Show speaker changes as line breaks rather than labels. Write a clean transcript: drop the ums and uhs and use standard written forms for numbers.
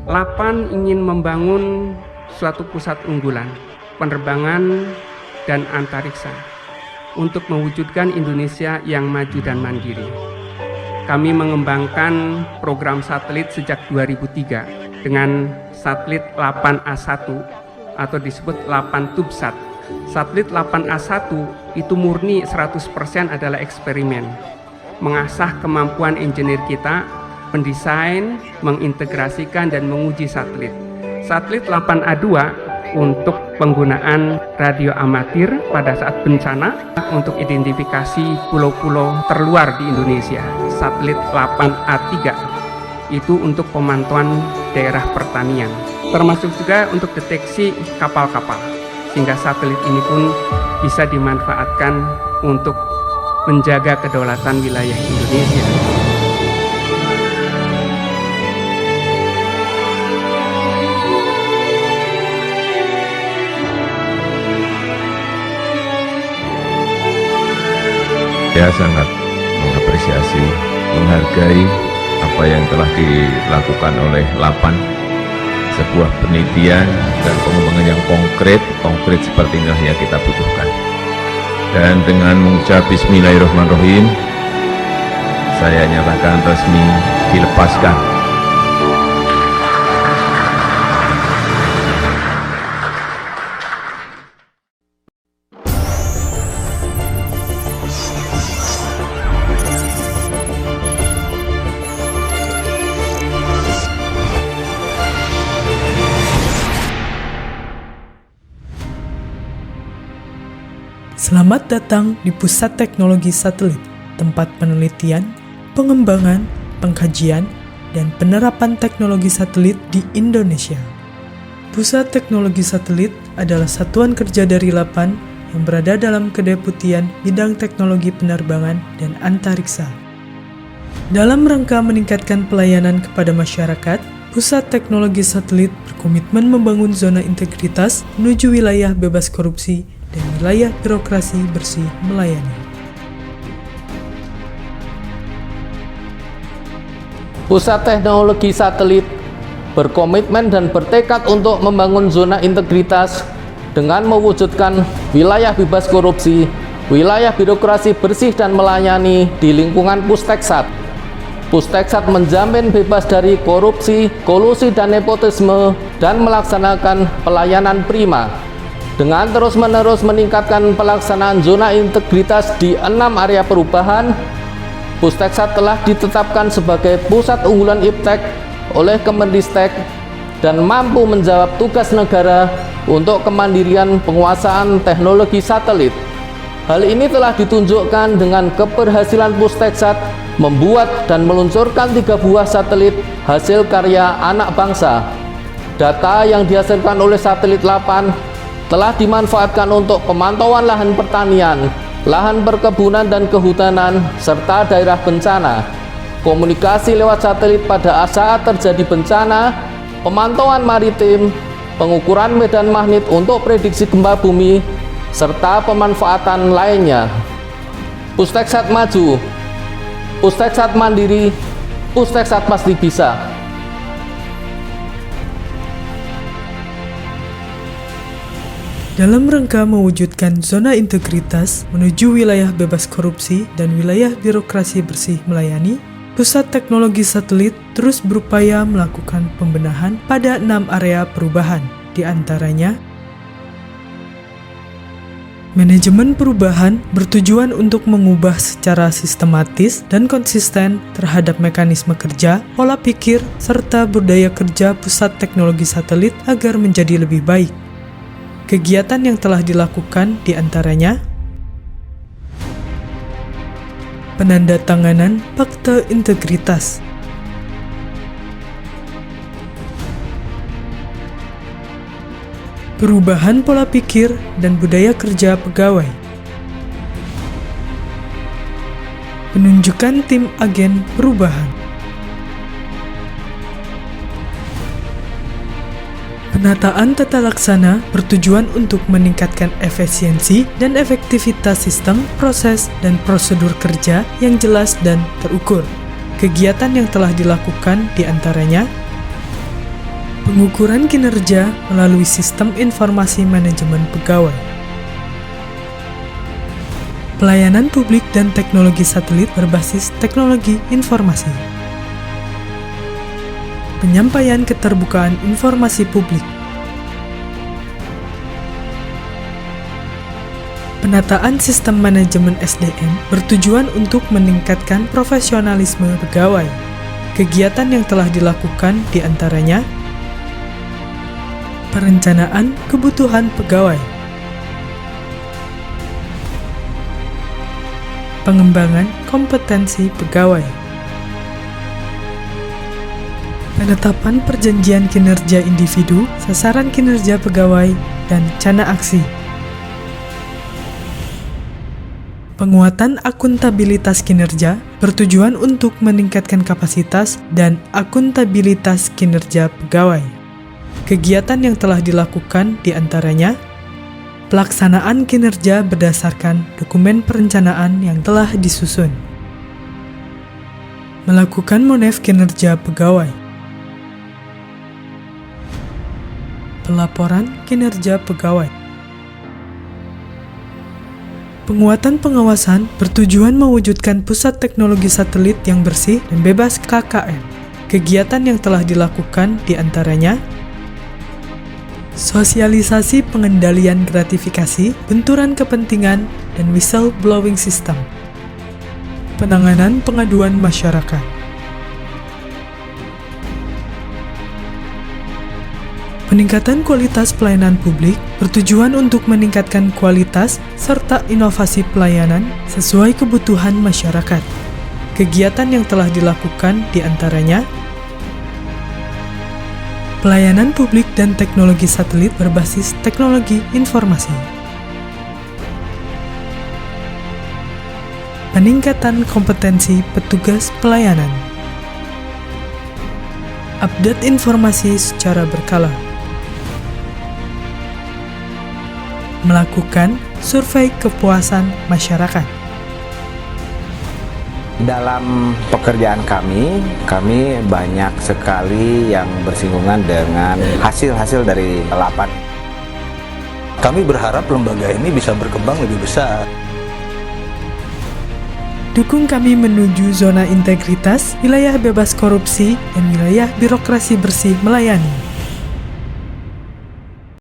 LAPAN ingin membangun suatu pusat unggulan penerbangan dan antariksa untuk mewujudkan Indonesia yang maju dan mandiri. Kami mengembangkan program satelit sejak 2003 dengan satelit LAPAN-A1 atau disebut LAPAN TubeSat. Satelit LAPAN-A1 itu murni 100% adalah eksperimen, mengasah kemampuan engineer kita, mendesain, mengintegrasikan dan menguji satelit. Satelit LAPAN-A2 untuk penggunaan radio amatir pada saat bencana untuk identifikasi pulau-pulau terluar di Indonesia. Satelit LAPAN-A3 itu untuk pemantauan daerah pertanian, termasuk juga untuk deteksi kapal-kapal, sehingga satelit ini pun bisa dimanfaatkan untuk menjaga kedaulatan wilayah Indonesia.
Saya sangat mengapresiasi, menghargai apa yang telah dilakukan oleh LAPAN, sebuah penelitian dan pengembangan yang konkret seperti inilah yang kita butuhkan. Dan dengan mengucap Bismillahirrahmanirrahim, saya nyatakan resmi dilepaskan.
Selamat datang di Pusat Teknologi Satelit, tempat penelitian, pengembangan, pengkajian, dan penerapan teknologi satelit di Indonesia. Pusat Teknologi Satelit adalah satuan kerja dari LAPAN yang berada dalam Kedeputian Bidang Teknologi Penerbangan dan Antariksa. Dalam rangka meningkatkan pelayanan kepada masyarakat, Pusat Teknologi Satelit berkomitmen membangun zona integritas menuju wilayah bebas korupsi dan wilayah birokrasi bersih melayani.
Pusat Teknologi Satelit berkomitmen dan bertekad untuk membangun zona integritas dengan mewujudkan wilayah bebas korupsi, wilayah birokrasi bersih dan melayani di lingkungan Pusteksat. Pusteksat menjamin bebas dari korupsi, kolusi dan nepotisme dan melaksanakan pelayanan prima. Dengan terus-menerus meningkatkan pelaksanaan zona integritas di 6 area perubahan, Pusteksat telah ditetapkan sebagai pusat unggulan IPTEK oleh Kemendistek dan mampu menjawab tugas negara untuk kemandirian penguasaan teknologi satelit. Hal ini telah ditunjukkan dengan keberhasilan Pusteksat membuat dan meluncurkan 3 buah satelit hasil karya anak bangsa. Data yang dihasilkan oleh satelit LAPAN telah dimanfaatkan untuk pemantauan lahan pertanian, lahan perkebunan dan kehutanan, serta daerah bencana, komunikasi lewat satelit pada saat terjadi bencana, pemantauan maritim, pengukuran medan magnet untuk prediksi gempa bumi, serta pemanfaatan lainnya. Pusteksat maju, Pusteksat mandiri, Pusteksat pasti bisa.
Dalam rangka mewujudkan zona integritas menuju wilayah bebas korupsi dan wilayah birokrasi bersih melayani, Pusat Teknologi Satelit terus berupaya melakukan pembenahan pada 6 area perubahan, di antaranya manajemen perubahan bertujuan untuk mengubah secara sistematis dan konsisten terhadap mekanisme kerja, pola pikir, serta budaya kerja Pusat Teknologi Satelit agar menjadi lebih baik. Kegiatan yang telah dilakukan diantaranya penandatanganan Fakta Integritas, perubahan pola pikir dan budaya kerja pegawai, penunjukan tim agen perubahan, penataan tata laksana bertujuan untuk meningkatkan efisiensi dan efektivitas sistem, proses, dan prosedur kerja yang jelas dan terukur. Kegiatan yang telah dilakukan diantaranya Pengukuran kinerja melalui sistem informasi manajemen pegawai. Pelayanan publik dan teknologi satelit berbasis teknologi informasi. Penyampaian keterbukaan informasi publik. Penataan sistem manajemen SDM bertujuan untuk meningkatkan profesionalisme pegawai. Kegiatan yang telah dilakukan diantaranya perencanaan kebutuhan pegawai, pengembangan kompetensi pegawai, penetapan perjanjian kinerja individu, sasaran kinerja pegawai, dan cana aksi. Penguatan akuntabilitas kinerja bertujuan untuk meningkatkan kapasitas dan akuntabilitas kinerja pegawai. Kegiatan yang telah dilakukan diantaranya pelaksanaan kinerja berdasarkan dokumen perencanaan yang telah disusun, melakukan monef kinerja pegawai, pelaporan kinerja pegawai. Penguatan pengawasan bertujuan mewujudkan pusat teknologi satelit yang bersih dan bebas KKN. Kegiatan yang telah dilakukan diantaranya sosialisasi pengendalian gratifikasi, benturan kepentingan, dan whistleblowing system. Penanganan pengaduan masyarakat. Peningkatan kualitas pelayanan publik bertujuan untuk meningkatkan kualitas serta inovasi pelayanan sesuai kebutuhan masyarakat. Kegiatan yang telah dilakukan diantaranya pelayanan publik dan teknologi satelit berbasis teknologi informasi. Peningkatan kompetensi petugas pelayanan. Update informasi secara berkala. Melakukan survei kepuasan masyarakat.
Dalam pekerjaan kami banyak sekali yang bersinggungan dengan hasil-hasil dari lapan.
Kami berharap lembaga ini bisa berkembang lebih besar.
Dukung kami menuju zona integritas, wilayah bebas korupsi, dan wilayah birokrasi bersih melayani.